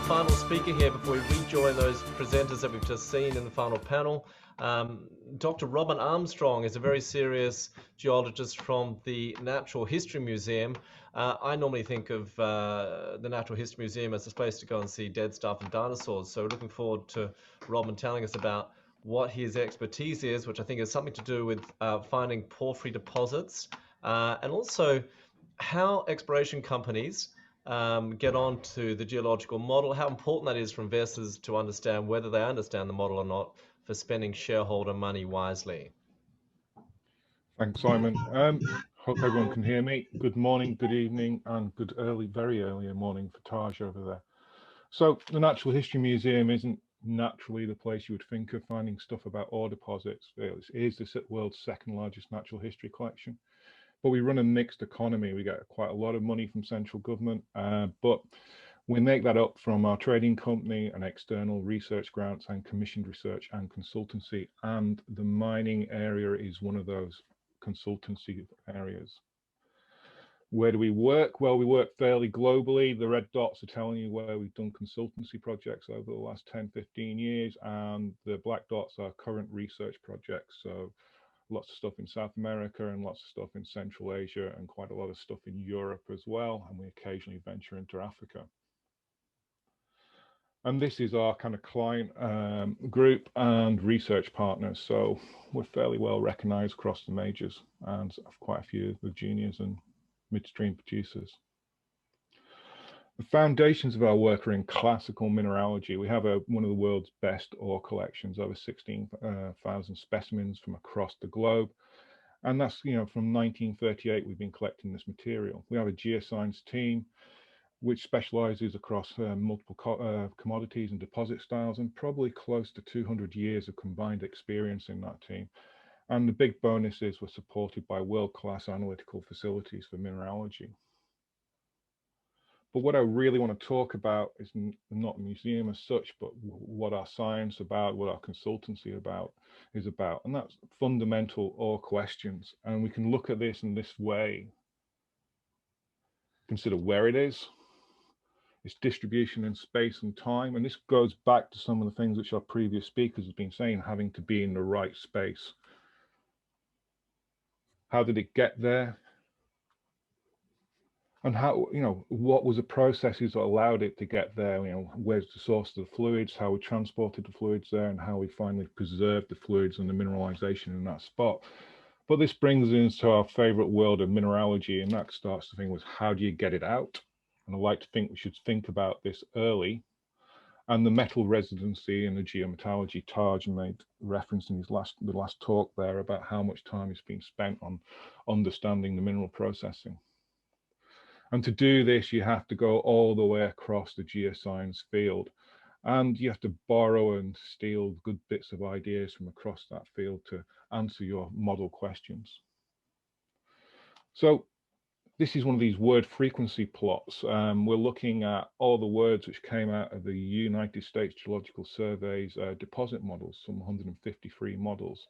final speaker here before we rejoin those presenters that we've just seen in the final panel. Dr. Robin Armstrong is a very serious geologist from the Natural History Museum. I normally think of the Natural History Museum as a place to go and see dead stuff and dinosaurs. So looking forward to Robin telling us about what his expertise is, which I think has something to do with finding porphyry deposits, and also how exploration companies get on to the geological model, how important that is for investors to understand whether they understand the model or not for spending shareholder money wisely. Thanks, Simon. Hope everyone can hear me. Good morning, good evening, and good very early morning for Taj over there. So the Natural History Museum isn't naturally the place you would think of finding stuff about ore deposits. It is the world's second largest natural history collection. But we run a mixed economy. We get quite a lot of money from central government, but we make that up from our trading company and external research grants and commissioned research and consultancy. And the mining area is one of those consultancy areas. Where do we work? Well, we work fairly globally. The red dots are telling you where we've done consultancy projects over the last 10, 15 years, and the black dots are current research projects. So lots of stuff in South America and lots of stuff in Central Asia and quite a lot of stuff in Europe as well. And we occasionally venture into Africa. And this is our kind of client group and research partners. So we're fairly well recognized across the majors and quite a few of the juniors and midstream producers. The foundations of our work are in classical mineralogy. We have one of the world's best ore collections, over 16,000 specimens from across the globe. And that's, from 1938, we've been collecting this material. We have a geoscience team, which specializes across multiple commodities and deposit styles, and probably close to 200 years of combined experience in that team. And the big bonus is we're supported by world-class analytical facilities for mineralogy. But what I really want to talk about is not the museum as such, but what our science about, what our consultancy is about. And that's fundamental ore questions. And we can look at this in this way. Consider where it is, its distribution in space and time. And this goes back to some of the things which our previous speakers have been saying, having to be in the right space. How did it get there? And how, what was the processes that allowed it to get there? Where's the source of the fluids, how we transported the fluids there, and how we finally preserved the fluids and the mineralization in that spot. But this brings us into our favorite world of mineralogy, and that starts the thing with how do you get it out? And I like to think we should think about this early. And the metal residency and the geometallurgy, Taj made reference in the last talk there about how much time is being spent on understanding the mineral processing. And to do this, you have to go all the way across the geoscience field. And you have to borrow and steal good bits of ideas from across that field to answer your model questions. So this is one of these word frequency plots. We're looking at all the words which came out of the United States Geological Survey's deposit models, some 153 models.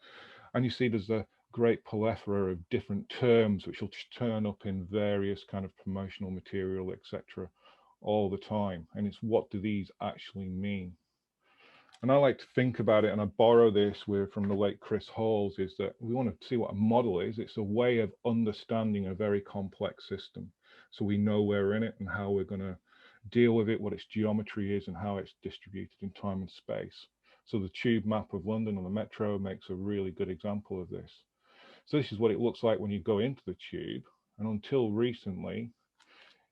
And you see there's a great plethora of different terms which will turn up in various kind of promotional material, etc., all the time. And it's what do these actually mean? And I like to think about it, and I borrow this from the late Chris Halls, is that we want to see what a model is. It's a way of understanding a very complex system. So we know we're in it and how we're going to deal with it, what its geometry is and how it's distributed in time and space. So the tube map of London on the Metro makes a really good example of this. So this is what it looks like when you go into the tube. And until recently,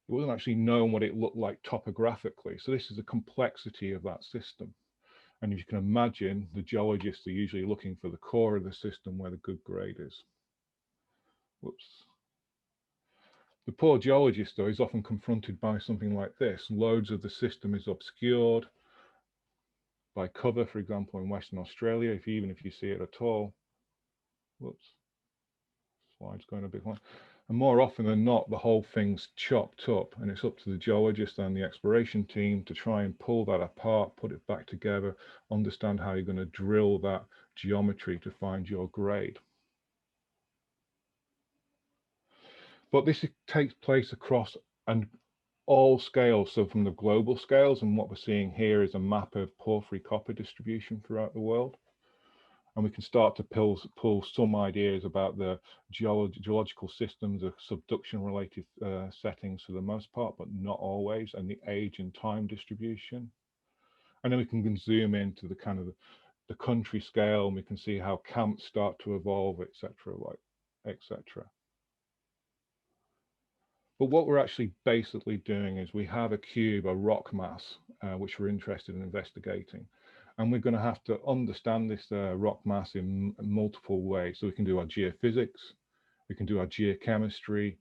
it wasn't actually known what it looked like topographically. So this is the complexity of that system. And if you can imagine, the geologists are usually looking for the core of the system where the good grade is. Whoops. The poor geologist, though, is often confronted by something like this. Loads of the system is obscured by cover, for example, in Western Australia, even if you see it at all. Whoops. Slide's going a bit long. And more often than not, the whole thing's chopped up, and it's up to the geologist and the exploration team to try and pull that apart, put it back together, understand how you're going to drill that geometry to find your grade. But this takes place across all scales, so from the global scales, and what we're seeing here is a map of porphyry copper distribution throughout the world. And we can start to pull some ideas about the geological systems of subduction related settings for the most part, but not always, and the age and time distribution. And then we can zoom into the kind of the country scale, and we can see how camps start to evolve, etc., etc. But what we're actually basically doing is we have a cube, a rock mass, which we're interested in investigating. And we're going to have to understand this rock mass in multiple ways. So we can do our geophysics, we can do our geochemistry,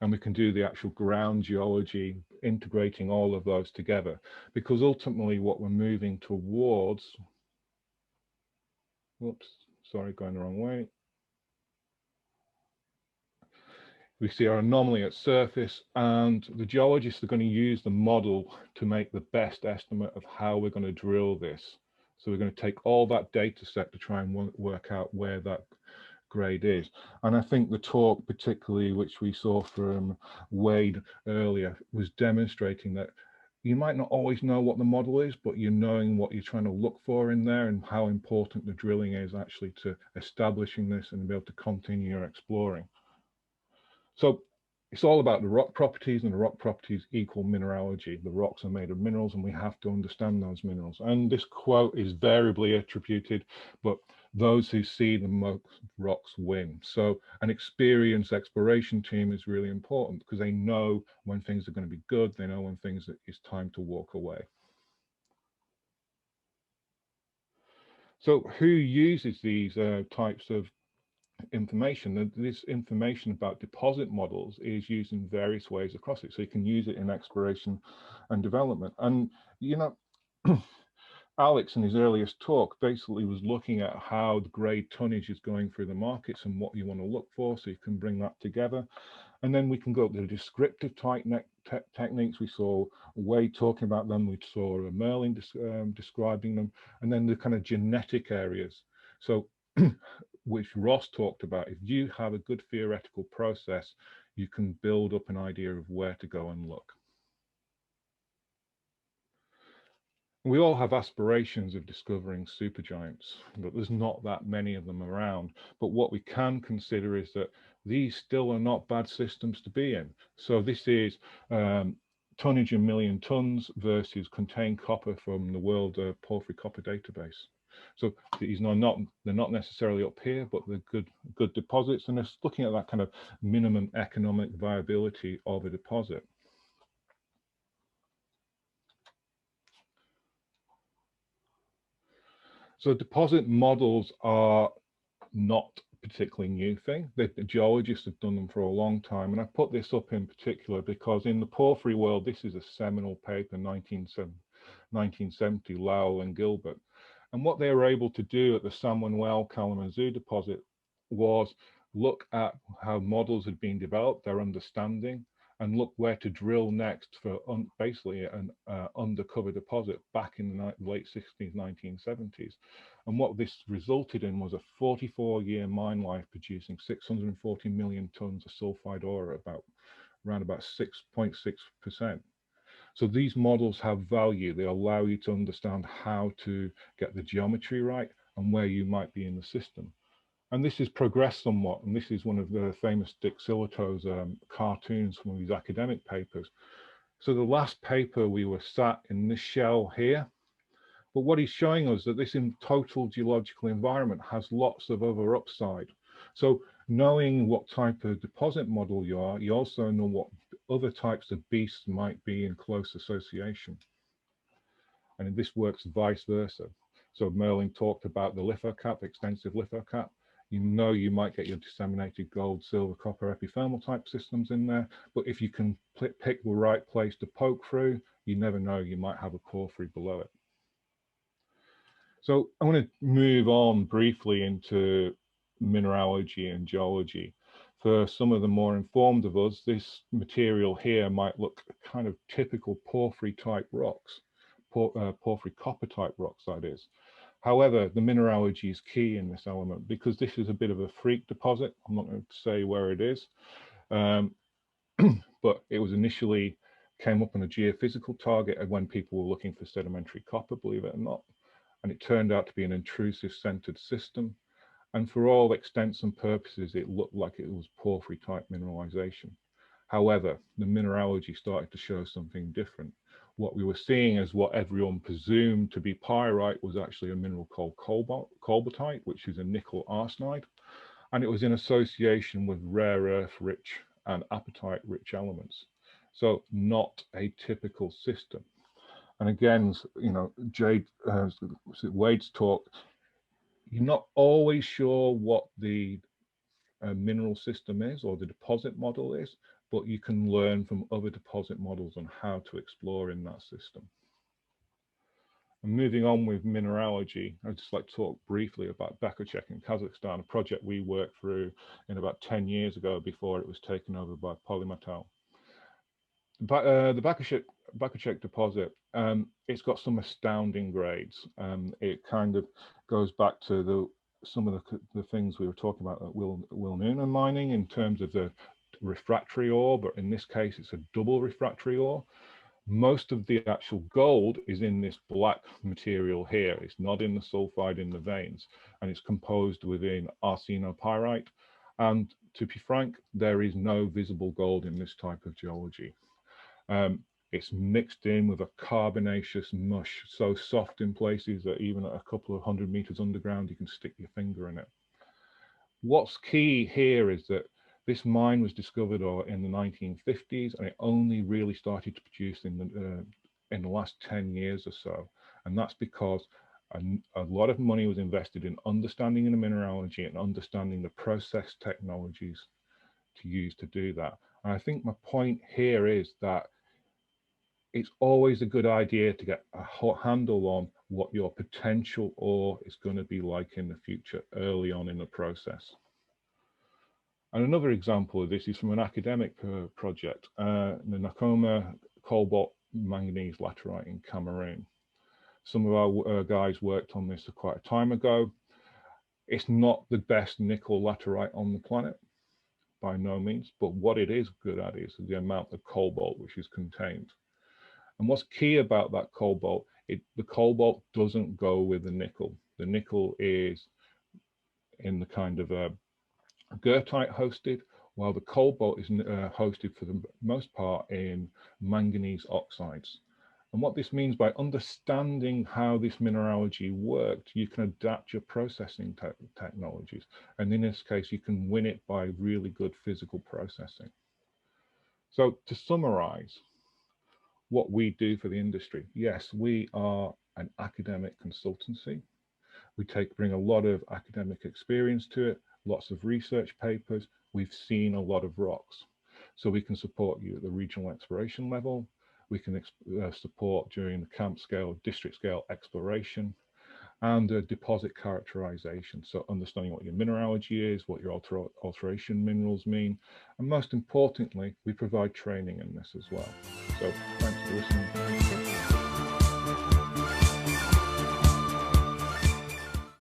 and we can do the actual ground geology, integrating all of those together. Because ultimately what we're moving towards, going the wrong way. We see our anomaly at surface, and the geologists are going to use the model to make the best estimate of how we're going to drill this. So we're going to take all that data set to try and work out where that grade is. And I think the talk, particularly which we saw from Wade earlier, was demonstrating that you might not always know what the model is, but you're knowing what you're trying to look for in there and how important the drilling is actually to establishing this and be able to continue your exploring. So it's all about the rock properties, and the rock properties equal mineralogy. The rocks are made of minerals, and we have to understand those minerals. And this quote is variably attributed, but those who see the most rocks win. So an experienced exploration team is really important because they know when things are going to be good. They know when things it's time to walk away. So who uses these types of information? This information about deposit models is used in various ways across it. So you can use it in exploration and development. And, you know, Alex in his earliest talk basically was looking at how the grade tonnage is going through the markets and what you want to look for, so you can bring that together. And then we can go to the descriptive type techniques. We saw Wade talking about them. We saw Merlin describing them. And then the kind of genetic areas. So which Ross talked about, if you have a good theoretical process, you can build up an idea of where to go and look. We all have aspirations of discovering supergiants, but there's not that many of them around. But what we can consider is that these still are not bad systems to be in. So this is tonnage in million tons versus contained copper from the World Porphyry Copper Database. So these are they're not necessarily up here, but they're good deposits, and they're looking at that kind of minimum economic viability of a deposit. So deposit models are not a particularly new thing. The geologists have done them for a long time, and I put this up in particular because in the porphyry world, this is a seminal paper, 1970, Lowell and Gilbert. And what they were able to do at the San Manuel Kalamazoo deposit was look at how models had been developed, their understanding, and look where to drill next for basically an undercover deposit back in the late 60s, 1970s. And what this resulted in was a 44-year mine life producing 640 million tons of sulfide ore, around about 6.6%. So these models have value. They allow you to understand how to get the geometry right and where you might be in the system. And this has progressed somewhat, and this is one of the famous Dick Silito's cartoons from these academic papers. So the last paper we were sat in this shell here, but what he's showing us that this in total geological environment has lots of other upside. So knowing what type of deposit model you are, you also know what other types of beasts might be in close association. And this works vice versa. So Merlin talked about the lithocap, extensive lithocap. You know you might get your disseminated gold, silver, copper, epithermal type systems in there, but if you can pick the right place to poke through, you never know, you might have a porphyry below it. So I want to move on briefly into mineralogy and geology. For some of the more informed of us, this material here might look kind of typical porphyry type rocks, porphyry copper type rocks, that is. However, the mineralogy is key in this element because this is a bit of a freak deposit. I'm not going to say where it is. but it was initially came up on a geophysical target when people were looking for sedimentary copper, believe it or not. And it turned out to be an intrusive centered system. And for all extents and purposes, it looked like it was porphyry type mineralization. However, the mineralogy started to show something different. What we were seeing as what everyone presumed to be pyrite was actually a mineral called cobaltite, which is a nickel arsenide. And it was in association with rare earth rich and apatite rich elements. So not a typical system. And again, you know, Wade's talk, you're not always sure what the mineral system is or the deposit model is, but you can learn from other deposit models on how to explore in that system. And moving on with mineralogy, I'd just like to talk briefly about Bakachek in Kazakhstan, a project we worked through in about 10 years ago before it was taken over by Polymetal. The Bakachek deposit, it's got some astounding grades. It kind of goes back to some of the things we were talking about at Wilnuna mining in terms of the refractory ore, but in this case, it's a double refractory ore. Most of the actual gold is in this black material here. It's not in the sulfide in the veins, and it's composed within arsenopyrite. And to be frank, there is no visible gold in this type of geology. It's mixed in with a carbonaceous mush, so soft in places that even at a couple of 100 meters underground, you can stick your finger in it. What's key here is that this mine was discovered in the 1950s, and it only really started to produce in the last 10 years or so. And that's because a lot of money was invested in understanding the mineralogy and understanding the process technologies to use to do that. And I think my point here is that it's always a good idea to get a handle on what your potential ore is going to be like in the future early on in the process. And another example of this is from an academic project, the Nakoma Cobalt Manganese Laterite in Cameroon. Some of our guys worked on this quite a time ago. It's not the best nickel laterite on the planet, by no means, but what it is good at is the amount of cobalt which is contained. And what's key about that cobalt, the cobalt doesn't go with the nickel. The nickel is in the kind of goethite hosted, while the cobalt is hosted for the most part in manganese oxides. And what this means, by understanding how this mineralogy worked, you can adapt your processing technologies. And in this case, you can win it by really good physical processing. So to summarize what we do for the industry, yes, we are an academic consultancy. We bring a lot of academic experience to it, lots of research papers. We've seen a lot of rocks. So we can support you at the regional exploration level. We can support during the camp scale, district scale exploration, and deposit characterization. So understanding what your mineralogy is, what your alteration minerals mean. And most importantly, we provide training in this as well. So thanks for listening.